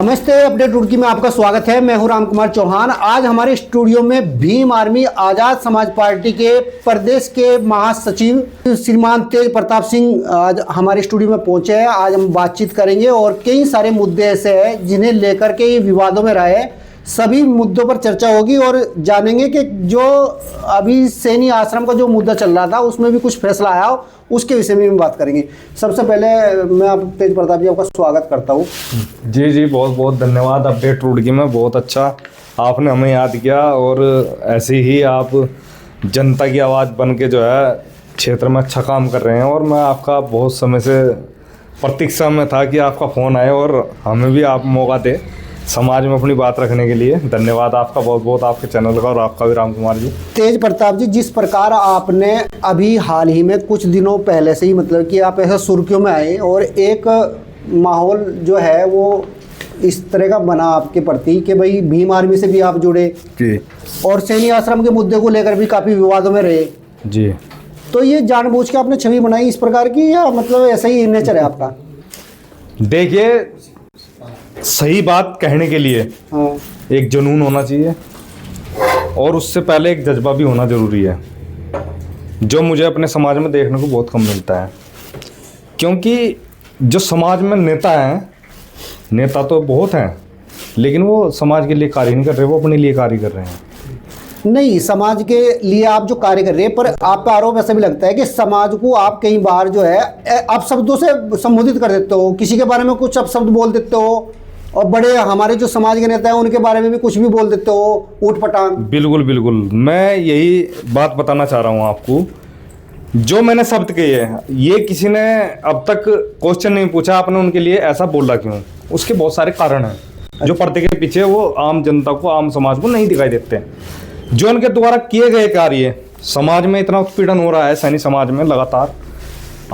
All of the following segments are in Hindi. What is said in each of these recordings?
नमस्ते, अपडेट रुड़की में आपका स्वागत है। मैं हूं राम कुमार चौहान। आज हमारे स्टूडियो में भीम आर्मी आजाद समाज पार्टी के प्रदेश के महासचिव श्रीमान तेज प्रताप सिंह आज हमारे स्टूडियो में पहुंचे हैं। आज हम बातचीत करेंगे और कई सारे मुद्दे ऐसे हैं जिन्हें लेकर के ये विवादों में रहे। सभी मुद्दों पर चर्चा होगी और जानेंगे कि जो अभी सैनी आश्रम का जो मुद्दा चल रहा था उसमें भी कुछ फैसला आया, उसके विषय में भी बात करेंगे। सबसे पहले मैं आप तेज प्रताप जी आपका स्वागत करता हूँ। जी बहुत बहुत धन्यवाद। अपडेट रुड़की में बहुत अच्छा आपने हमें याद किया और ऐसे ही आप जनता की आवाज़ बन के जो है क्षेत्र में अच्छा काम कर रहे हैं। और मैं आपका बहुत समय से प्रतीक्षा में था कि आपका फ़ोन आए और हमें भी आप मौका दे समाज में अपनी बात रखने के लिए। धन्यवाद आपका बहुत बहुत, आपके चैनल का और आपका भी राम कुमार जी। तेज प्रताप जी, जिस प्रकार आपने अभी हाल ही में कुछ दिनों पहले से ही मतलब कि आप ऐसे सुर्खियों में आए और एक माहौल जो है वो इस तरह का बना आपके प्रति कि भाई भीम आर्मी से भी आप जुड़े जी और सैनी आश्रम के मुद्दे को लेकर भी काफ़ी विवादों में रहे जी। तो ये जानबूझ के आपने छवि बनाई इस प्रकार की या मतलब ऐसा ही नेचर है आपका? देखिए, सही बात कहने के लिए एक जुनून होना चाहिए और उससे पहले एक जज्बा भी होना ज़रूरी है, जो मुझे अपने समाज में देखने को बहुत कम मिलता है। क्योंकि जो समाज में नेता हैं, नेता तो बहुत हैं, लेकिन वो समाज के लिए कार्य नहीं कर रहे, वो अपने लिए कार्य कर रहे हैं। नहीं, समाज के लिए आप जो कार्य कर रहे हैं, पर आपका आरोप ऐसा भी लगता है कि समाज को आप कई बार जो है आप शब्दों से संबोधित कर देते हो, किसी के बारे में कुछ आप शब्द बोल देते हो और बड़े हमारे जो समाज के नेता हैं उनके बारे में भी कुछ भी बोल देते हो, ऊट पटांग। बिल्कुल बिल्कुल, मैं यही बात बताना चाह रहा हूँ आपको। जो मैंने शब्द कहे हैं, ये किसी ने अब तक क्वेश्चन नहीं पूछा आपने उनके लिए ऐसा बोला क्यों। उसके बहुत सारे कारण हैं जो पर्दे के पीछे वो आम जनता को, आम समाज को नहीं दिखाई देते। जो उनके द्वारा किए गए कार्य, समाज में इतना उत्पीड़न हो रहा है सैनी समाज में लगातार,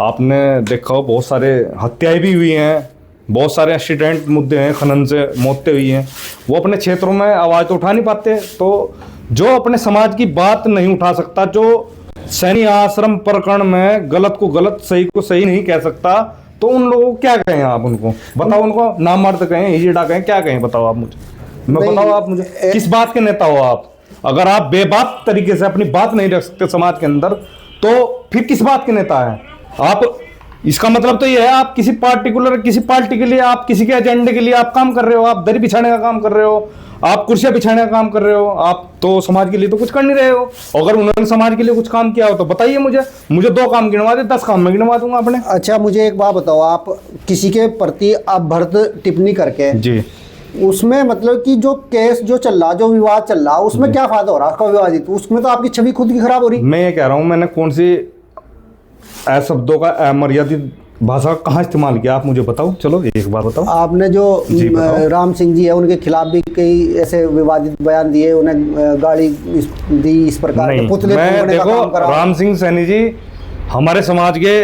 आपने देखा हो बहुत सारे हत्याएं भी हुई हैं, बहुत सारे एक्सीडेंट मुद्दे हैं, खनन से मौतें हुई हैं। वो अपने क्षेत्रों में आवाज़ तो उठा नहीं पाते। तो जो अपने समाज की बात नहीं उठा सकता, जो सैनी आश्रम प्रकरण में गलत को गलत, सही को सही नहीं कह सकता, तो उन लोगों को क्या कहें आप? उनको बताओ, उनको नाम मार्द कहें, हिजड़ा कहें, क्या कहें? बताओ आप मुझे, मैं बताओ आप मुझे किस बात के नेता हो आप? अगर आप बेबाक तरीके से अपनी बात नहीं रख सकते समाज के अंदर, तो फिर किस बात के नेता हैं आप? इसका मतलब तो ये है आप किसी पार्टिकुलर, किसी पार्टी के लिए, आप किसी के एजेंडे के लिए आप काम कर रहे हो, आप दरी बिछाने का काम कर रहे हो, आप कुर्सियां बिछाने का काम कर रहे हो, आप तो समाज के लिए तो कुछ कर नहीं रहे हो। अगर उन्होंने समाज के लिए कुछ काम किया हो तो बताइए मुझे 2 काम गिनवा दे, 10 काम मैं गिनवा दूंगा अपने। अच्छा, मुझे एक बात बताओ, आप किसी के प्रति आप भरत टिप्पणी करके जी, उसमें मतलब कि जो केस जो चल रहा, जो विवाद चल रहा, उसमें क्या फायदा हो रहा आपका विवादित? उसमें तो आपकी छवि खुद की खराब हो रही। मैं ये कह रहा हूँ, मैंने कौन सी शब्दों का अमर्यादित भाषा कहाँ इस्तेमाल किया, आप मुझे बताओ। चलो एक बार बताओ। आपने जो राम सिंह जी है उनके खिलाफ भी कई ऐसे विवादित बयान दिए, उन्हें गाड़ी दी, इस प्रकार के पुतले मैं देखो, राम सिंह सैनी जी हमारे समाज के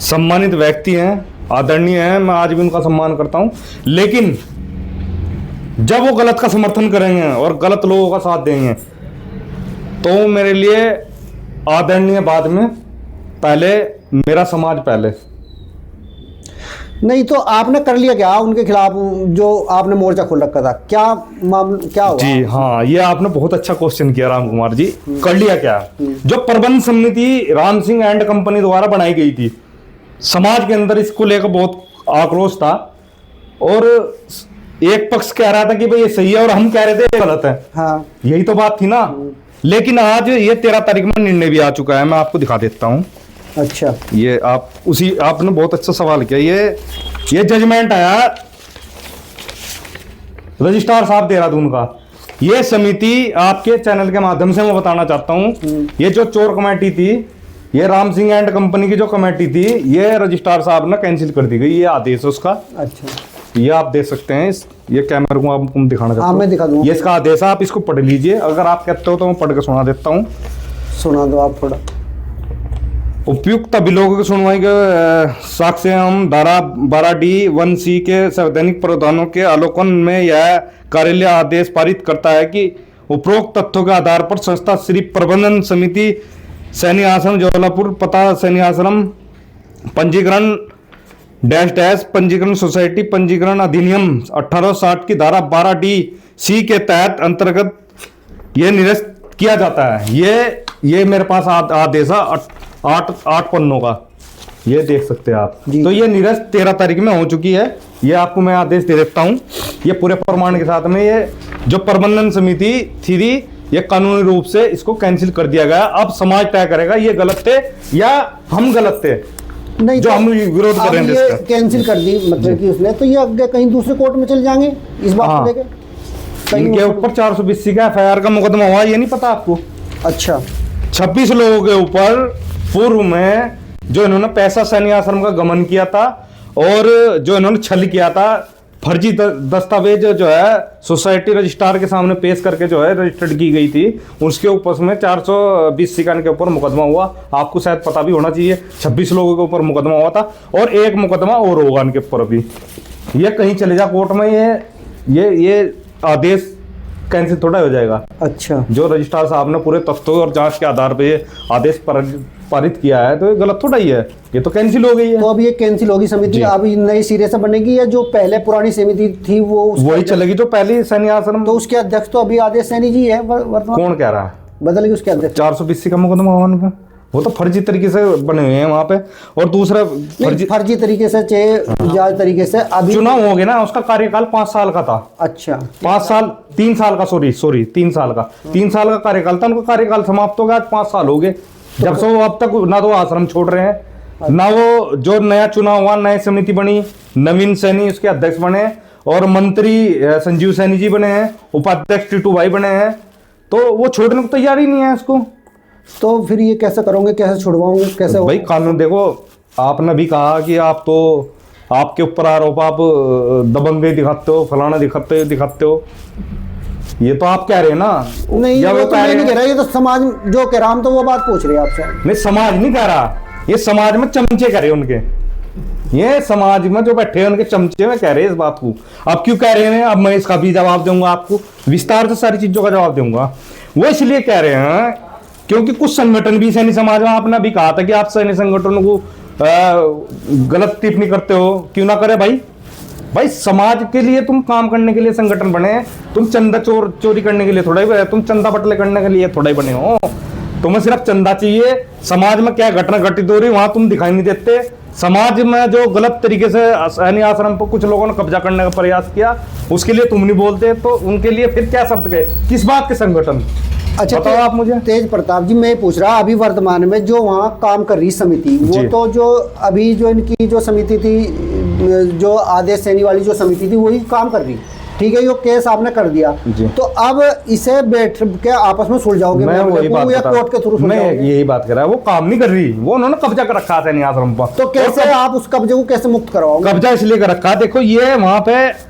सम्मानित व्यक्ति हैं, आदरणीय हैं, मैं आज भी उनका सम्मान करता हूँ। लेकिन जब वो गलत का समर्थन करेंगे और गलत लोगों का साथ देंगे तो मेरे लिए आदरणीय बाद में, पहले मेरा समाज पहले। नहीं तो आपने कर लिया क्या उनके खिलाफ? जो आपने मोर्चा खोल रखा था, क्या मामला क्या हुआ? जी हाँ, ये आपने बहुत अच्छा क्वेश्चन किया राम कुमार जी। कर लिया क्या? जो प्रबंध समिति राम सिंह एंड कंपनी द्वारा बनाई गई थी, समाज के अंदर इसको लेकर बहुत आक्रोश था और एक पक्ष कह रहा था कि भाई ये सही है और हम कह रहे थे ये गलत है। हाँ, यही तो बात थी ना। लेकिन आज ये 13 तारीख में निर्णय भी आ चुका है, मैं आपको दिखा देता हूँ। अच्छा, ये आपने बहुत अच्छा सवाल किया। ये जजमेंट आया रजिस्ट्रार साहब देहरादून का। ये समिति आपके चैनल के माध्यम से मैं बताना चाहता हूँ, ये जो चोर कमेटी थी, ये राम सिंह एंड कंपनी की जो कमेटी थी, ये रजिस्ट्रार साहब ने कैंसिल कर दी गई, ये आदेश उसका। अच्छा, ये आप देख सकते हैं, ये कैमरे को आपको दिखाना चाहता हूँ। मैं दिखा दूंगा। ये इसका आदेश है, आप इसको पढ़ लीजिए। अगर आप कहते हो तो मैं पढ़ के सुना देता हूँ। सुना दो आप थोड़ा। उपयुक्त अभियोगों की सुनवाई के साक्ष्य हम धारा 12D1C के संवैधानिक प्रावधानों के आलोकन में यह कार्यालय आदेश पारित करता है कि उपरोक्त तथ्यों के आधार पर संस्था श्री प्रबंधन समिति सैनी आश्रम जबलपुर, पता सैनी आश्रम, पंजीकरण डैश डैश पंजीकरण सोसाइटी पंजीकरण अधिनियम 1860 की धारा 12D(C) के तहत अंतर्गत ये निरस्त किया जाता है। ये मेरे पास आदेश है 8 पन्नों का, ये देख सकते हैं आप। तो ये निरस्त 13 तारीख में हो चुकी है। ये आपको मैं आदेश दे देता हूँ, ये पूरे प्रमाण के साथ में। ये जो प्रबंधन समिति थी, ये कानूनी रूप से इसको कैंसिल कर दिया गया। अब समाज तय करेगा ये गलत थे या हम गलत थे, नहीं जो तो हम विरोध अब करेंगे ये इसका। कैंसिल कर दी मतलब कि उसने, तो ये आगे कहीं दूसरे कोर्ट में चले जाएंगे इस बात को लेके। इनके ऊपर 420 का FIR का मुकदमा हुआ, ये नहीं पता आपको? अच्छा, 26 लोगों के ऊपर पूर्व में जो इन्होंने पैसा सैन्य आश्रम का गमन किया था और जो इन्होंने छल किया था, फर्जी दस्तावेज जो है सोसाइटी रजिस्ट्रार के सामने पेश करके जो है रजिस्टर्ड की गई थी, उसके ऊपर में 420 के ऊपर मुकदमा हुआ। आपको शायद पता भी होना चाहिए, 26 लोगों के ऊपर मुकदमा हुआ था और एक मुकदमा और होगा इनके ऊपर अभी। ये कहीं चले जा कोर्ट में, ये आदेश कैंसिल थोड़ा हो जाएगा। अच्छा, जो रजिस्ट्रार साहब ने पूरे तथ्यों और जांच के आधार पे ये आदेश पारित किया है, तो ये गलत थोड़ा ही है, ये तो कैंसिल हो गई है। तो अब ये कैंसिल होगी समिति, अब नई सिरे से बनेगी या जो पहले पुरानी समिति थी वो वही चलेगी जो पहले सैन्य आश्रम। तो उसके अध्यक्ष तो अभी आदेश सैनी जी है वर्तमान। कौन कह रहा है बदल गई उसके अध्यक्ष? 420 का मुकदमा हुआ उनका, वो तो फर्जी तरीके से बने हुए हैं वहां पे। और दूसरा फर्जी तरीके से चाहे जायज तरीके से अभी चुनाव हो गया ना, उसका कार्यकाल 5 साल का था। अच्छा, 5 साल 3 साल का, सॉरी 3 साल का 3 साल का कार्यकाल था। उनका कार्यकाल समाप्त हो गया, आज 5 साल हो गए जब से वो अब तक ना तो आश्रम छोड़ रहे हैं, ना वो जो नया चुनाव हुआ, नई समिति बनी, नवीन सैनी उसके अध्यक्ष बने और मंत्री संजीव सैनी जी बने हैं, उपाध्यक्ष टीटू भाई बने हैं, तो वो छोड़ने को तैयार ही नहीं है इसको। तो फिर ये कैसे करोगे, कैसे छुड़वाओगे, कैसे भाई कानून देखो, आपने भी कहा कि आप तो आपके ऊपर आरोप, आप दबंगई दिखाते हो, फलाना दिखाते हो, ये तो आप कह रहे हैं ना। नहीं, या वो तो मैं नहीं कह रहा, ये तो समाज जो कह रहा, हम तो वो बात पूछ रहे हैं आपसे। नहीं, समाज नहीं कह रहा, ये समाज में चमचे कह रहे हैं उनके, ये समाज में जो बैठे हैं उनके चमचे में कह रहे हैं इस बात को। अब क्यों कह रहे हैं, अब मैं इसका भी जवाब दूंगा आपको, विस्तार से सारी चीजों का जवाब दूंगा। वो इसलिए कह रहे हैं क्योंकि कुछ संगठन भी सैन्य समाज में, आपने भी कहा था कि आप सैन्य संगठनों को गलत टिप्पणी करते हो, क्यों ना करे भाई समाज के लिए तुम काम करने के लिए संगठन बने हैं, तुम चंदा चोरी करने के लिए थोड़ा ही, तुम चंदा बटले करने के लिए थोड़ा ही बने हो। तुम्हें सिर्फ चंदा चाहिए, समाज में क्या घटना घटित हो रही वहां तुम दिखाई नहीं देते। समाज में जो गलत तरीके से सैन्य आश्रम पर कुछ लोगों ने कब्जा करने का प्रयास किया, उसके लिए तुम नहीं बोलते, तो उनके लिए फिर क्या शब्द गए, किस बात के संगठन? अच्छा, बताओ आप मुझे। तेज प्रताप जी, मैं पूछ रहा, अभी वर्तमान में जो वहाँ काम कर रही समिति, वो तो जो अभी जो इनकी जो समिति थी, जो आदेश सैनी वाली जो समिति थी, वही काम कर रही, ठीक है, यो केस आपने कर दिया, तो अब इसे बैठ के आपस में सुलझाओगे मैं वही बात या कोर्ट के थ्रू? मैं यही बात कर रहा है, वो काम नहीं कर रही, वो उन्होंने कब्जा कर रखा है सैन्य आश्रम पर। तो कैसे आप उस कब्जे को कैसे मुक्त करवाओगे? कब्जा इसलिए कर रखा है, देखो ये वहां पे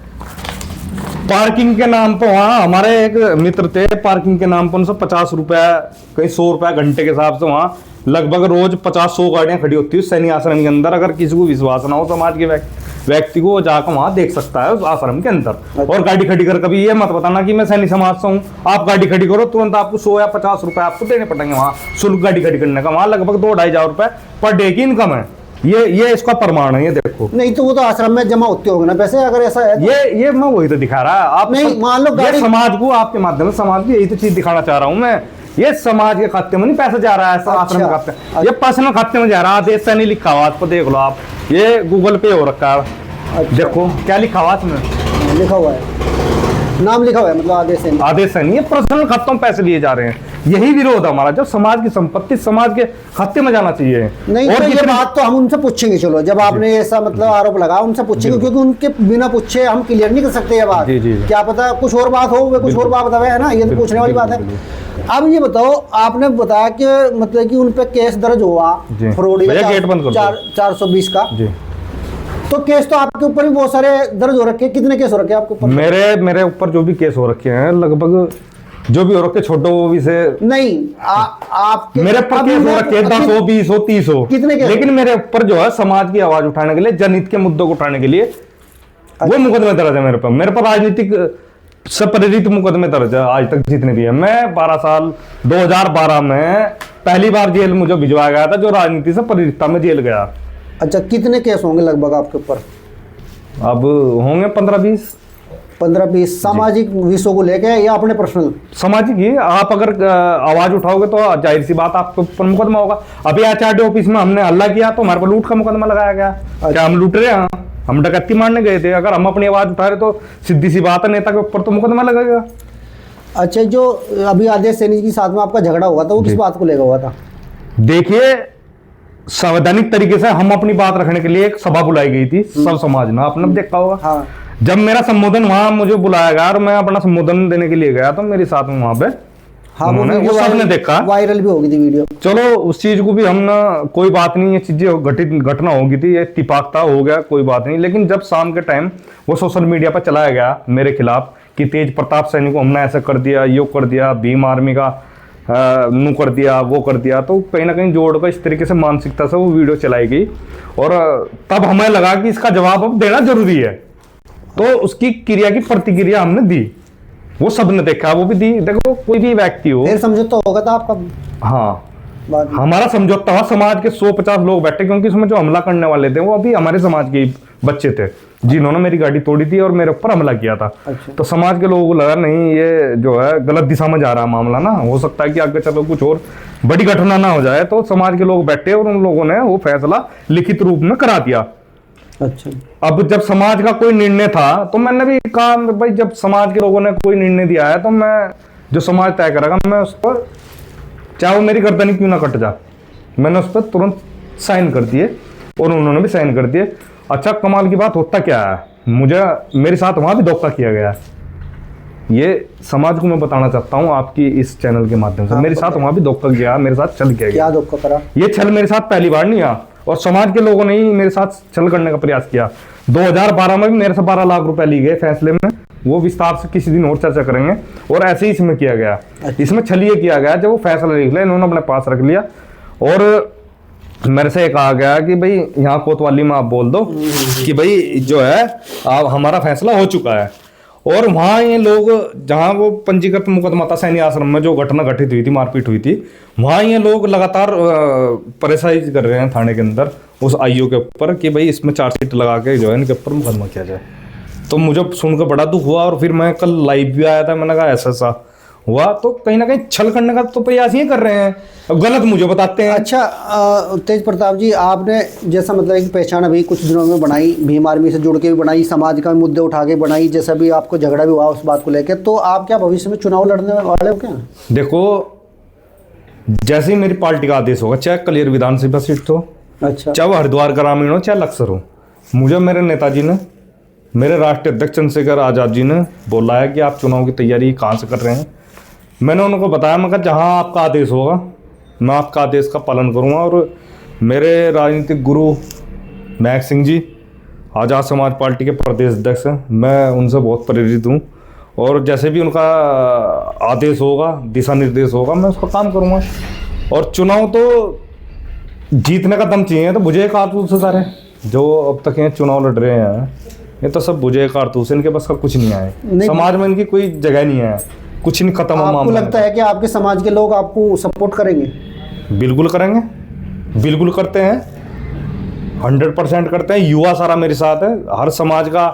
पार्किंग के नाम पर, वहाँ हमारे एक मित्र थे, पार्किंग के नाम पर उनसे 50 रुपया, कहीं 100 रुपया घंटे के हिसाब से वहाँ लगभग रोज 50-100 गाड़ियां खड़ी होती है सैन्य आश्रम के अंदर। अगर किसी को विश्वास ना हो समाज के व्यक्ति को, जाकर वहां देख सकता है उस आश्रम के अंदर। और गाड़ी खड़ी कर, कभी ये मत बताना कि मैं सैन्य समाज से हूँ, आप गाड़ी खड़ी करो तुरंत आपको 100 या 50 रुपए आपको देने पड़ेंगे वहाँ शुल्क गाड़ी खड़ी करने का। वहाँ लगभग 2-2.5 हजार रुपए पर डे की इनकम है, ये इसका प्रमाण है, ये देखो। नहीं तो वो तो आश्रम में जमा होते होंगे ना पैसे, अगर ऐसा है तो? ये मैं वही तो दिखा रहा है आप। नहीं, मान लो गाड़ी समाज को, आपके माध्यम से समाज की यही तो चीज दिखाना चाह रहा हूँ मैं। ये समाज के खाते में नहीं पैसा जा रहा है, आश्रम के खाते, ये पर्सनल खाते में जा रहा है। आदेश सैनी लिखा हुआ, आपको देख लो आप, ये गूगल पे हो रखा है। देखो क्या लिखा हुआ इसमें, लिखा हुआ है, नाम लिखा हुआ है, मतलब आदेश सैनी। ये पर्सनल खातों में पैसे लिए जा रहे हैं, यही विरोध है हमारा। जब समाज की संपत्ति समाज के खाते में जाना चाहिए। नहीं, और तो ये बात तो हम उनसे पूछेंगे, चलो जब आपने ऐसा मतलब आरोप लगा, उनसे पूछेंगे, क्योंकि उनके बिना पूछे हम क्लियर नहीं कर सकते ये बात। क्या पता कुछ और बात हो, वे कुछ और बात बतावे, है ना, ये तो पूछने वाली बात है। अब ये बताओ, आपने बताया कि मतलब कि उन पे केस दर्ज हुआ फ्रॉड 420 का, तो केस तो आपके ऊपर भी बहुत सारे दर्ज हो रखे हैं। कितने केस हो रखे हैं आपके ऊपर? मेरे ऊपर जो भी केस हो रखे हैं, लगभग जो भी हो रखे, छोटो वो भी से नहीं, आपके मेरे ऊपर केस हो रखे 10 हो 20 हो 30 हो, कितने केस? लेकिन मेरे ऊपर जो है समाज की आवाज उठाने के लिए, जनहित के मुद्दों को उठाने के लिए वो मुकदमे दर्ज है मेरे पर। मेरे पर राजनीतिक से प्रेरित मुकदमे दर्ज है आज तक जितने भी है। मैं 12 साल 2012 में पहली बार जेल मुझे भिजवाया गया था, जो राजनीति से प्रेरित था, मैं जेल गया। अच्छा, कितने केस होंगे लगभग आपके ऊपर? अब होंगे 15-20। 15-20 सामाजिक विषयों को लेके या अपने पर्सनल? सामाजिक ही, आप अगर आवाज उठाओगे तो जाहिर सी बात आपके ऊपर मुकदमा होगा। अभी HRD ऑफिस में हमने हल्ला किया तो हमारे पर लूट का मुकदमा लगाया गया। क्या हम लूट रहे हैं? हम डकैती मारने गए थे। अगर हम अपनी आवाज उठा रहे तो सीधी सी बात है, नेता के ऊपर तो मुकदमा लगेगा। अच्छा, जो अभी आदेश सैनी के साथ में आपका झगड़ा हुआ था वो किस बात को लेकर हुआ था? देखिए, संवैधानिक तरीके से हम अपनी बात रखने के लिए एक सभा बुलाई गई थी, सब समाज ने, आपने भी देखा होगा। हाँ। जब मेरा संबोधन वहां मुझे बुलाया गया और मैं अपना संबोधन देने के लिए गया तो मेरे साथ में वहां पे हाँ, उन्होंने, वो सबने देखा, वायरल भी हो गई थी वीडियो। चलो उस चीज को भी हम ना, कोई बात नहीं, ये चीजें घटना हो गई थी, ये इत्तेफाक था, हो गया, कोई बात नहीं। लेकिन जब शाम के टाइम वो सोशल मीडिया पर चलाया गया मेरे खिलाफ कि तेज प्रताप सैनी को हमने ऐसा कर दिया, यो कर दिया, भीम आर्मी का नू कर दिया, वो कर दिया, तो कहीं ना कहीं जोड़ कर इस तरीके से मानसिकता से वो वीडियो चलाई गई। और तब हमें लगा कि इसका जवाब अब देना जरूरी है, तो उसकी क्रिया की प्रतिक्रिया हमने दी। वो सबने देखा, वो भी दी। देखो, कोई भी व्यक्ति हो, फिर समझौता होगा था आपका? हाँ, बाद में। हमारा समझौता हुआ। समाज के 150 लोग बैठे, क्योंकि इसमें जो हमला करने वाले थे वो अभी हमारे समाज के बच्चे थे जिन्होंने मेरी गाड़ी तोड़ी थी और मेरे ऊपर हमला किया था। अच्छा। तो समाज के लोगों को लगा नहीं, ये जो है गलत दिशा में जा रहा है मामला, ना हो सकता है कि आगे चलो कुछ और बड़ी घटना ना हो जाए। तो समाज के लोग बैठे और उन लोगों ने वो फैसला लिखित रूप में करा दिया। अच्छा। अब जब समाज का कोई निर्णय था तो मैंने भी कहा भाई, जब समाज के लोगों ने कोई निर्णय दिया है तो मैं, जो समाज तय करेगा, मैं उस पर, चाहे वो मेरी गर्दन क्यों ना कट जा, मैंने उस पर तुरंत साइन कर दिए और उन्होंने भी साइन कर दिए। अच्छा, कमाल की बात होता क्या है, मुझे मेरे साथ वहां भी धोखा किया गया। ये समाज को मैं बताना चाहता हूँ आपकी इस चैनल के माध्यम से। मेरे साथ वहां भी धोखा किया, मेरे साथ छल किया गया। क्या धोखा करा? ये छल मेरे साथ पहली बार नहीं आया, और समाज के लोगों ने ही मेरे साथ छल करने का प्रयास किया। 2012 में भी मेरे से 12 लाख रुपए लिए गए फैसले में, वो विस्तार से किसी दिन और चर्चा करेंगे। और ऐसे ही इसमें किया गया, इसमें छल ये किया गया, जब वो फैसला लिख लिया इन्होंने अपने पास रख लिया और मेरे से कहा गया कि भाई यहाँ कोतवाली में आप बोल दो कि भाई जो है आप, हमारा फैसला हो चुका है। और वहाँ ये लोग, जहाँ वो पंजीकृत मुकदमा था सैनी आश्रम में जो घटना घटित हुई थी, मारपीट हुई थी, वहाँ ये लोग लगातार परेशानी कर रहे हैं थाने के अंदर उस आईओ के ऊपर कि भाई इसमें चार्जशीट लगा के जो है इनके ऊपर मुकदमा किया जाए। तो मुझे सुनकर बड़ा दुख हुआ और फिर मैं कल लाइव भी आया था, मैंने कहा ऐसा हुआ। तो कहीं ना कहीं छल करने का तो प्रयास ये कर रहे हैं, अब गलत मुझे बताते हैं। अच्छा, तेज प्रताप जी, आपने जैसा मतलब कि पहचान अभी कुछ दिनों में बनाई, भीम आर्मी से जुड़ के भी बनाई, समाज का मुद्दे उठा के बनाई, जैसा भी आपको झगड़ा भी हुआ उस बात को लेकर, तो आप क्या भविष्य में चुनाव लड़ने वाले हो क्या? देखो, जैसे ही मेरी पार्टी का आदेश होगा, चाहे कलियर विधानसभा सीट हो, अच्छा, चाहे वो हरिद्वार ग्रामीण हो, चाहे लक्सर हो, मुझे मेरे नेताजी ने, मेरे राष्ट्रीय अध्यक्ष चंद्रशेखर आजाद जी ने बोला है कि आप चुनाव की तैयारी कहाँ से कर रहे हैं। मैंने उनको बताया, मैं कहा जहाँ आपका आदेश होगा मैं आपका आदेश का पालन करूँगा। और मेरे राजनीतिक गुरु महक सिंह जी, आज़ाद समाज पार्टी के प्रदेश अध्यक्ष हैं, मैं उनसे बहुत प्रेरित हूँ और जैसे भी उनका आदेश होगा, दिशा निर्देश होगा, मैं उस पर काम करूँगा। और चुनाव तो जीतने का दम चाहिए, तो बुझे कारतूस से सारे जो अब तक यहाँ चुनाव लड़ रहे हैं, ये तो सब बुझे कारतूस, इनके बस का कुछ नहीं आए, समाज में इनकी कोई जगह नहीं है, कुछ नहीं, खत्म। आपको लगता है कि आपके समाज के लोग आपको सपोर्ट करेंगे? बिल्कुल करेंगे, बिल्कुल करते हैं, 100% करते हैं। युवा सारा मेरे साथ है, हर समाज का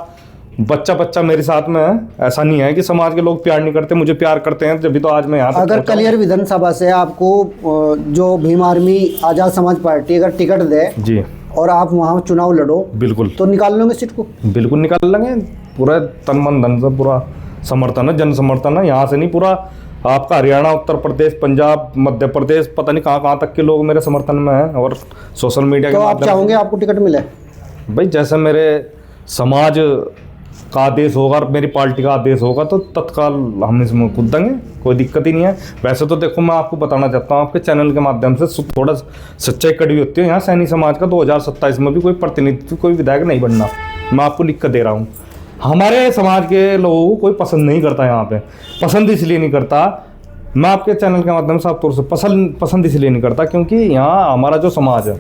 बच्चा मेरे साथ में है। ऐसा नहीं है कि समाज के लोग प्यार नहीं करते, मुझे प्यार करते हैं, जब भी तो आज मैं यहाँ अगर कलियर विधानसभा से आपको जो भीम आर्मी आज़ाद समाज पार्टी अगर टिकट दे जी और आप वहाँ चुनाव लड़ो, बिल्कुल, तो निकाल लोगे सीट को? बिल्कुल निकाल लेंगे, पूरा तन मन धन से पूरा समर्थन है, जन समर्थन है। यहाँ से नहीं, पूरा आपका हरियाणा, उत्तर प्रदेश, पंजाब, मध्य प्रदेश, पता नहीं कहाँ तक के लोग मेरे समर्थन में हैं और सोशल मीडिया के माध्यम से। तो आप चाहोगे आपको टिकट मिले? भाई जैसे मेरे समाज का आदेश होगा और मेरी पार्टी का आदेश होगा तो तत्काल हम इसमें कूद देंगे, कोई दिक्कत ही नहीं है। वैसे तो देखो, मैं आपको बताना चाहता हूँ आपके चैनल के माध्यम से, थोड़ा सच्चाई कड़वी होती है। यहाँ सैनी समाज का 2027 में भी कोई प्रतिनिधित्व, कोई विधायक नहीं बनना, मैं आपको लिख कर दे रहा हूँ। हमारे समाज के लोगों को कोई पसंद नहीं करता, यहाँ पे पसंद इसलिए नहीं करता, मैं आपके चैनल के माध्यम से आप तौर से पसंद इसलिए नहीं करता क्योंकि यहाँ हमारा जो समाज है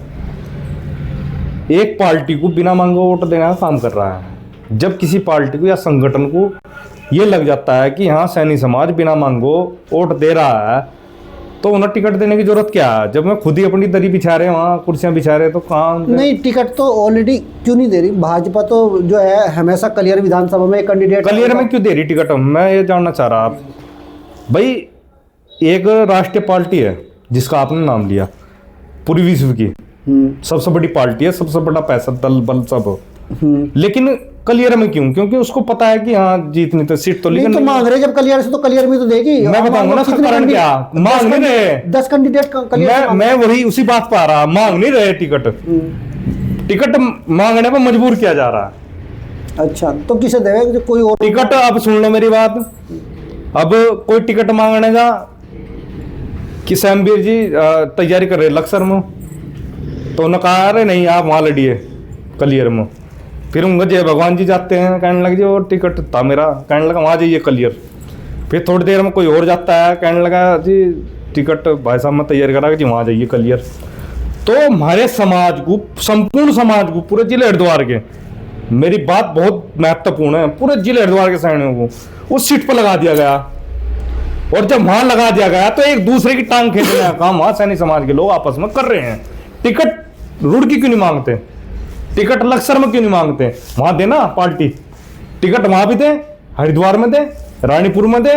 एक पार्टी को बिना मांगे वोट देने का काम कर रहा है। जब किसी पार्टी को या संगठन को ये लग जाता है कि यहाँ सैनी समाज बिना मांगो वोट दे रहा है, तो उन्हें टिकट देने की जरूरत क्या है? जब मैं खुद ही अपनी दरी बिछा रहे वहाँ कुर्सियां बिछा रहे तो कहाँ नहीं, टिकट तो ऑलरेडी क्यों नहीं दे रही भाजपा? तो जो है हमेशा कलियर विधानसभा में कैंडिडेट कलियर में क्यों दे रही टिकट? मैं ये जानना चाह रहा। आप भाई, एक राष्ट्रीय पार्टी है जिसका आपने नाम लिया, पूरी विश्व की सबसे बड़ी पार्टी है, सबसे बड़ा पैसा दल बल सब, लेकिन कलियर में क्यों? क्योंकि उसको पता है कि हाँ जीतनी तो सीट तो, नहीं लेकिन तो मांग रहे, जब कलियर से तो कलियर में तो देगी। मैं बताऊंगा ना उसका कारण क्या। मांग नहीं रहे 10 कैंडिडेट कलियर। मैं वही उसी बात पर आ रहा, मांग नहीं रहे टिकट। टिकट मांगने पर मजबूर किया जा रहा है। अच्छा, तो किसे देवे? कोई और टिकट, अब सुन लो मेरी बात। अब कोई टिकट मांगने जा कि सैमवीर जी तैयारी कर रहे लक्सर में, तो उन्होंने कहा अरे नहीं आप वहां लड़िए कलियर में। फिर उनका जय भगवान जी जाते हैं, कहने लगे जी और टिकट था मेरा, कहने लगा वहां जाइए कलियर। फिर थोड़ी देर में कोई और जाता है, कहने लगा जी टिकट भाई साहब मैं तैयारी करा जी वहां जाइए कलियर। तो हमारे समाज को, संपूर्ण समाज को, पूरे जिले हरिद्वार के, मेरी बात बहुत महत्वपूर्ण है, पूरे जिले हरिद्वार के सैनिकों को उस सीट पर लगा दिया गया। और जब वहां लगा दिया गया तो एक दूसरे की टांग खींचने का काम वहां सैनिक समाज के लोग आपस में कर रहे हैं। टिकट रुड़की क्यों नहीं मांगते? टिकट लक्सर में क्यों नहीं मांगते? वहां देना पार्टी टिकट, वहां भी दे, हरिद्वार में दे, रानीपुर में दे,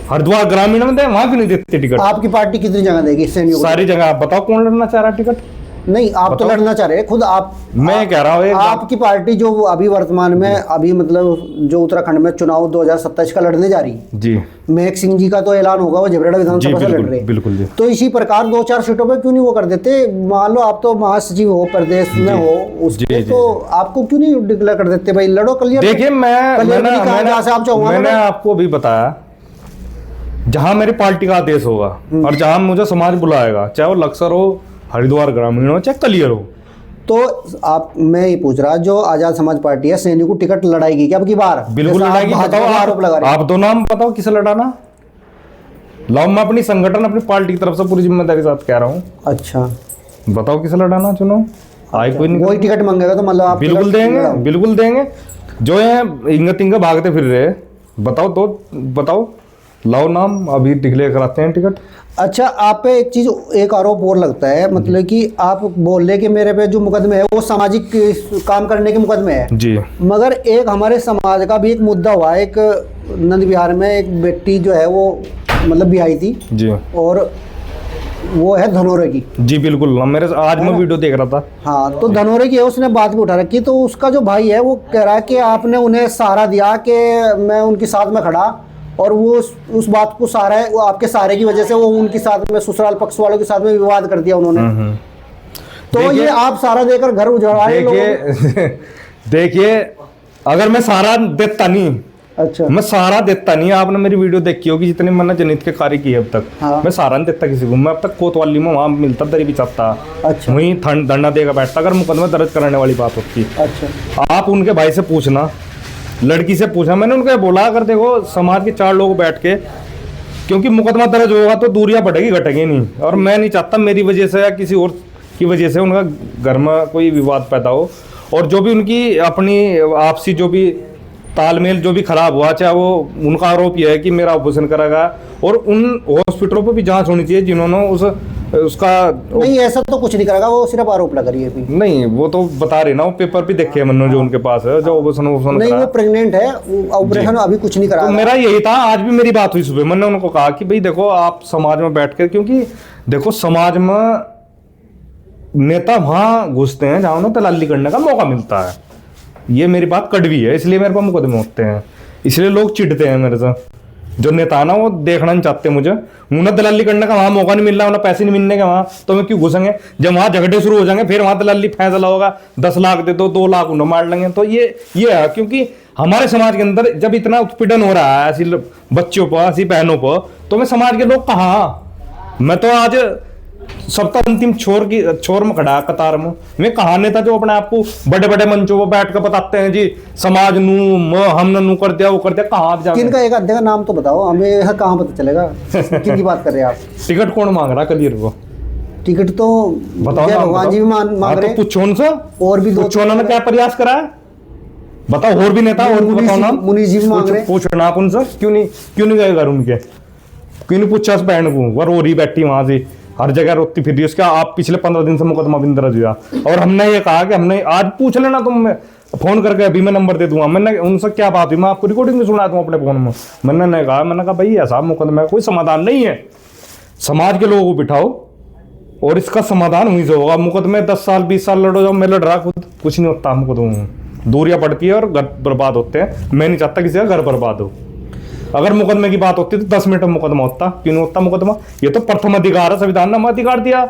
हरिद्वार ग्रामीण में दे, वहां क्यों नहीं देते टिकट? आपकी पार्टी कितनी जगह देगी सैनिकों को? सारी जगह। आप बताओ कौन लड़ना चाह रहा है टिकट? नहीं, आप तो लड़ना चाह रहे हैं खुद। आप मैं कह रहा हूँ आपकी पार्टी जो अभी वर्तमान में अभी मतलब जो उत्तराखंड में चुनाव 2027 का लड़ने जा रही है जी, मेघ सिंह जी का तो ऐलान होगा, वो झबरेड़ा जी विधानसभा से लड़ बिल्कुल रहे हैं। बिल्कुल जी। तो इसी प्रकार 2-4 सीटों पे क्यों नहीं वो कर देते? मान लो आप तो महासचिव हो, प्रदेश में हो उसके, तो आपको क्यों नहीं डिक्लेयर कर देते भाई लड़ो कलियर? देखिए मैंने आपको भी बताया, जहां मेरी पार्टी का आदेश होगा और जहां मुझे समाज बुलाएगा, चाहे वो लक्सर हो, हरिद्वार ग्रामीण हो, चाहे कलियर हो, तो आप, मैं ये पूछ रहा, जो आजाद समाज पार्टी है सैनिक को टिकट लड़ाएगी क्या अब की बार? बिल्कुल लड़ाएगी। बताओ आरोप लगा रहे आप दो नाम बताओ किसे लड़ाना। लाओ, मैं अपनी संगठन अपनी पार्टी की तरफ से पूरी जिम्मेदारी के साथ कह रहा हूँ। अच्छा, बताओ किसे लड़ाना, चुनो। आई कोई नहीं, वही टिकट मांगेगा तो मतलब आप बिल्कुल देंगे, बिल्कुल देंगे। जो है इंग तिंग भागते फिर रहे, बताओ तो बताओ, लाओ नाम, अभी डिक्लेयर कराते हैं टिकट। अच्छा, आप पे एक चीज, एक आरोप और लगता है, मतलब कि आप बोल रहे कि मेरे पे जो मुकदमे है वो सामाजिक काम करने के मुकदमे है जी, मगर एक हमारे समाज का भी एक मुद्दा हुआ है। एक नंद बिहार में एक बेटी जो है वो मतलब बिहाई थी जी, और वो है धनौरे की। जी बिल्कुल, मेरे आज मैं वीडियो देख रहा था। हाँ, तो धनौरे की है, उसने बात भी उठा रखी। तो उसका जो भाई है वो कह रहा है कि आपने उन्हें सहारा दिया कि मैं उनके साथ में खड़ा, और वो उस बात को सहारा है, वो आपके सहारे की वजह से वो उनके साथ में ससुराल पक्ष वालों के साथ में विवाद कर दिया उन्होंने। तो ये आप सहारा देकर घर उजाड़ा रहे देखिए देखिए, अगर मैं सहारा देता नहीं, अच्छा, मैं सहारा देता नहीं, आपने मेरी वीडियो देखी होगी जितनी मैंने जनहित के कार्य किए अब तक। हाँ। मैं सहारा नहीं देता किसी को। मैं अब तक कोतवाली में वहां मिलता, दरी बिछाता, अच्छा, वहीं धरना देकर बैठता अगर मुकदमा दर्ज कराने वाली बात होती। अच्छा, आप उनके भाई से पूछना, लड़की से पूछना, मैंने उनको बोला अगर देखो समाज के 4 लोग बैठ के, क्योंकि मुकदमा दर्ज होगा तो दूरियां बढ़ेगी घटेगी नहीं, और मैं नहीं चाहता मेरी वजह से या किसी और की वजह से उनका घर में कोई विवाद पैदा हो। और जो भी उनकी अपनी आपसी जो भी तालमेल जो भी खराब हुआ, चाहे वो उनका आरोप यह है कि मेरा ऑपरेशन करागा, और उन हॉस्पिटलों पर भी जांच होनी चाहिए जिन्होंने उसका। नहीं, ऐसा तो कुछ नहीं करेगा, वो सिर्फ आरोप लगा रही है अभी। नहीं, वो तो बता रहे ना, वो पेपर भी देखे मैंने जो उनके पास है, जो ऑपरेशन नहीं, वो प्रेग्नेंट है, ऑपरेशन अभी कुछ नहीं करा। तो मेरा यही था, आज भी मेरी बात हुई सुबह, मैंने उनको कहा कि भाई देखो आप समाज में बैठ कर, क्योंकि देखो समाज में नेता वहां घुसते हैं जहां उन्हें दलाली करने का मौका मिलता है। ये मेरी बात कड़वी है, इसलिए मेरे पास मुकदमे होते हैं, इसलिए लोग चिढ़ते हैं मेरे से। जो नेता ना वो देखना नहीं चाहते मुझे, उन्हें दलाली करने का वहां मौका नहीं मिल रहा, उन्हें पैसे नहीं मिलने का वहां, तो मैं क्यों घुसेंगे? जब वहां झगड़े शुरू हो जाएंगे फिर वहां दलाली फैसला होगा, 10 लाख दे दो, 2 लाख उन्हें मार लेंगे। तो ये है, क्योंकि हमारे समाज के अंदर जब इतना उत्पीड़न हो रहा है ऐसी बच्चों पर, ऐसी बहनों पर, तो मैं समाज के लोग कहाँ? मैं तो आज सबका अंतिम छोर में खड़ा कतार में। मैं कहा नेता जो अपने आप को बड़े बड़े मंचों पर बैठ कर बताते हैं जी समाज हमने नू कर दिया, वो कर दिया। कहाँ आप जाएंगे? किनका एक अध्यक्ष का नाम तो बताओ हमें, कहाँ पता चलेगा किनकी बात कर रहे हैं आप? टिकट कौन मांग रहा कलियर को? टिकट तो बताओ ना, भगवान जी भी मांग रहे हैं। पूछो उनसे, और भी पूछो उन्होंने क्या प्रयास करा है, बताओ। और भी नेता और भी बताओ ना, मुनीष जी भी मांग रहे हैं। पूछो ना आप उनसे, क्यों नहीं गए घर उनके? क्यों नहीं पूछा उस बहन को, वह रो रही बैठी वहां से, हर जगह रोती फिर रही। उसका आप पिछले 15 दिन से मुकदमा भी दर्ज हुआ, और हमने ये कहा कि हमने आज पूछ लेना तुम फोन करके, अभी मैं नंबर दे दूंगा। मैंने उनसे क्या बात हुई, मैं आपको रिकॉर्डिंग में सुना दूं अपने फोन में। मैंने कहा भाई ऐसा मुकदमे का कोई समाधान नहीं है, समाज के लोगों को बिठाओ और इसका समाधान हुई से होगा। मुकदमे 10 साल 20 साल लड़ो, जब मैं लड़ रहा खुद कुछ नहीं होता मुकदमे, दूरियां पड़ती है और घर बर्बाद होते हैं। मैं नहीं चाहता किसी का घर बर्बाद हो। अगर मुकदमे की बात होती तो 10 मिनट में मुकदमा होता, क्यों नहीं होता मुकदमा? ये तो प्रथम अधिकार है, संविधान ने हमें अधिकार दिया।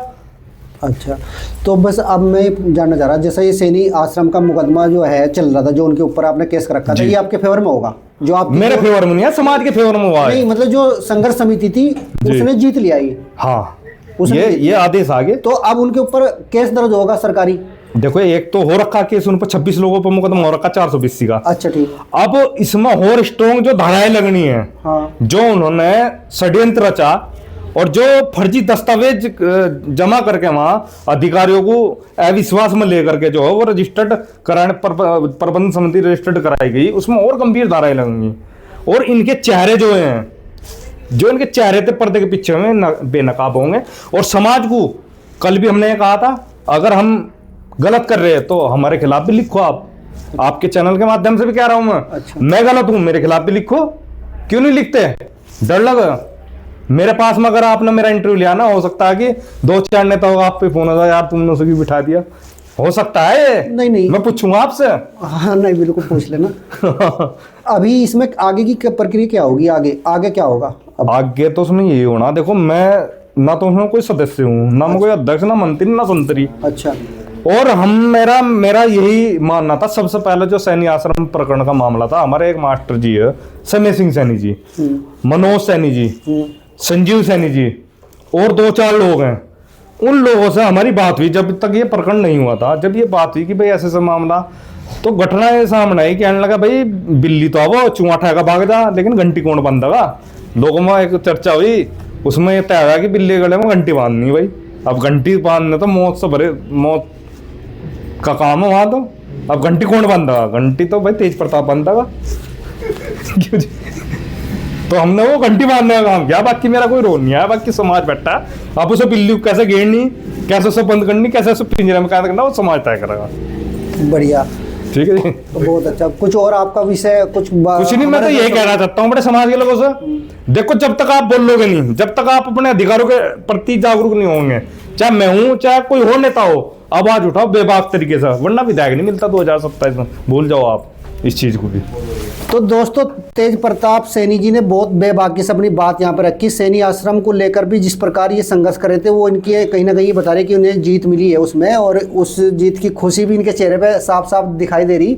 अच्छा, तो बस अब मैं जानना चाह रहा, जैसा ये सैनी आश्रम का मुकदमा जो है चल रहा था, जो उनके ऊपर आपने केस कर रखा था, ये आपके फेवर में होगा? जो आप मेरे फेवर में नहीं है, समाज के फेवर में हुआ है। नहीं, मतलब जो संघर्ष समिति थी उसने जीत लिया ये। हाँ, उसने ये आदेश आ गए, तो अब उनके ऊपर केस दर्ज होगा सरकारी? देखो एक तो हो रखा केस उन पर 26 लोगों पर मुकदमा हो रखा 480 का। अच्छा ठीक। अब इसमें और स्ट्रॉन्ग जो धाराएं लगनी है, हाँ। जो उन्होंने षड्यंत्र रचा और जो फर्जी दस्तावेज जमा करके वहां अधिकारियों को अविश्वास में लेकर के जो है वो रजिस्टर्ड कराने प्रबंध समिति रजिस्टर्ड कराई गई, उसमें और गंभीर धाराएं लगेंगी। और इनके चेहरे जो हैं, जो इनके चेहरे थे पर्दे के पीछे में बेनकाब होंगे। और समाज को कल भी हमने ये कहा था, अगर हम गलत कर रहे हैं तो हमारे खिलाफ भी लिखो। आप आपके चैनल के माध्यम से भी कह रहा हूं मैं। अच्छा। मैं गलत हूं, मेरे खिलाफ भी लिखो। क्यों नहीं लिखते? डर लगा? मेरे पास में अगर आपने मेरा इंटरव्यू लिया ना, हो सकता है कि 2-4 नेताओं का आप पे फोन होगा, यार तुमने उसे भी बिठा दिया, हो सकता है। नहीं मैं पूछूंगा आपसे। हाँ नहीं, बिल्कुल पूछ लेना। अभी इसमें आगे की प्रक्रिया क्या होगी? आगे क्या होगा अब? आगे तो उसमें यही होना, देखो मैं ना तो उसमें कोई सदस्य हूँ, ना मैं कोई अध्यक्ष, ना मंत्री, ना संतरी। अच्छा। और मेरा यही मानना था, सबसे पहले जो सैनी आश्रम प्रकरण का मामला था, हमारे एक मास्टर जी है, समय सिंह सैनी जी, मनोज सैनी जी, संजीव सैनी जी और 2-4 लोग हैं। उन लोगों से हमारी बात हुई जब तक ये प्रकरण नहीं हुआ था। जब ये बात हुई कि भाई ऐसे ऐसा मामला, तो घटना ये सामने आई, कहने लगा भाई बिल्ली तो अब चूहा ठेका भाग जा, लेकिन घंटी कौन बांधेगा? लोगों में एक चर्चा हुई, उसमें ये तय हुआ कि बिल्ली के गले में घंटी बांधनी। भाई अब घंटी बांधने तो मौत का काम है वहां, तो अब घंटी कौन बांधेगा? घंटी तो भाई तेज प्रताप बांधेगा। तो हमने वो घंटी बांधने का काम किया, बाकी मेरा कोई रोल नहीं है। बाकी समाज बैठा, अब उसे बिल्ली को कैसे घेरनी, कैसे उसे बंद करनी, कैसे उसे पिंजरे में कैद करना, वो समाज तय करेगा। बढ़िया, ठीक है जी। तो बहुत अच्छा। कुछ और आपका विषय? कुछ नहीं, मैं तो यही कहना चाहता हूँ बड़े समाज के लोगों से, देखो जब तक आप बोलोगे नहीं, जब तक आप अपने अधिकारों के प्रति जागरूक नहीं होंगे, चाहे मैं हूँ चाहे कोई और नेता हो, आवाज उठाओ बेबाक तरीके से, वरना विधायक नहीं मिलता 2027 में। भूल जाओ आप इस चीज को भी। तो दोस्तों, तेज प्रताप सैनी जी ने बहुत बेबाकी से अपनी बात यहाँ पर रखी। सैनी आश्रम को लेकर भी जिस प्रकार ये संघर्ष कर रहे थे, वो इनकी कहीं ना कहीं बता रहे कि उन्हें जीत मिली है उसमें, और उस जीत की खुशी भी इनके चेहरे पे साफ साफ दिखाई दे रही।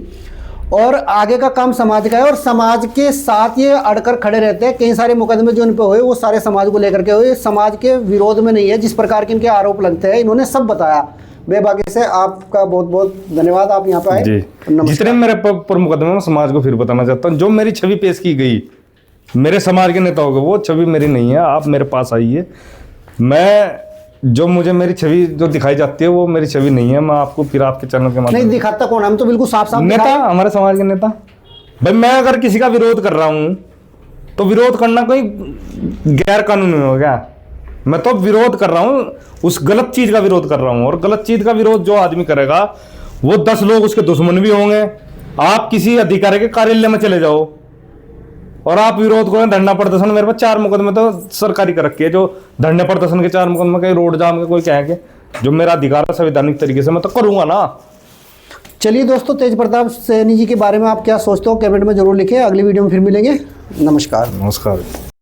और आगे का काम समाज का है, और समाज के साथ ये अड़कर खड़े रहते हैं। कई सारे मुकदमे जो इन पे हुए वो सारे समाज को लेकर के हुए, समाज के विरोध में नहीं है। जिस प्रकार के इनके आरोप लगते हैं, इन्होंने सब बताया बेबाकी से। आपका बहुत बहुत धन्यवाद, आप यहाँ पे आए। जितने मेरे पर मुकदमे में समाज को फिर बताना चाहता हूँ, जो मेरी छवि पेश की गई मेरे समाज के नेताओं को, वो छवि मेरी नहीं है। आप मेरे पास आइए, मुझे मेरी छवि जो दिखाई जाती है वो मेरी छवि नहीं है। मैं आपको फिर आपके चैनल के माध्यम नहीं दिखाता कौन? हम तो बिल्कुल साफ साफ नेता, हमारे समाज के नेता। भाई मैं अगर किसी का विरोध कर रहा हूँ तो विरोध करना कोई गैर कानूनी हो गया? मैं तो विरोध कर रहा हूँ, उस गलत चीज का विरोध कर रहा हूँ। और गलत चीज का विरोध जो आदमी करेगा, वो 10 लोग उसके दुश्मन भी होंगे। आप किसी अधिकारी के कार्यालय में चले जाओ और आप विरोध करें, धरना प्रदर्शन, मेरे पास 4 मुकदमे तो सरकारी कर रखे है, जो धरने प्रदर्शन के 4 मुकदमे, कहीं रोड जाम के, कोई कहेंगे, जो मेरा अधिकार है संवैधानिक तरीके से मैं तो करूंगा ना। चलिए दोस्तों, तेज प्रताप सैनी जी के बारे में आप क्या सोचते हो, कमेंट में जरूर लिखें। अगली वीडियो में फिर मिलेंगे। नमस्कार।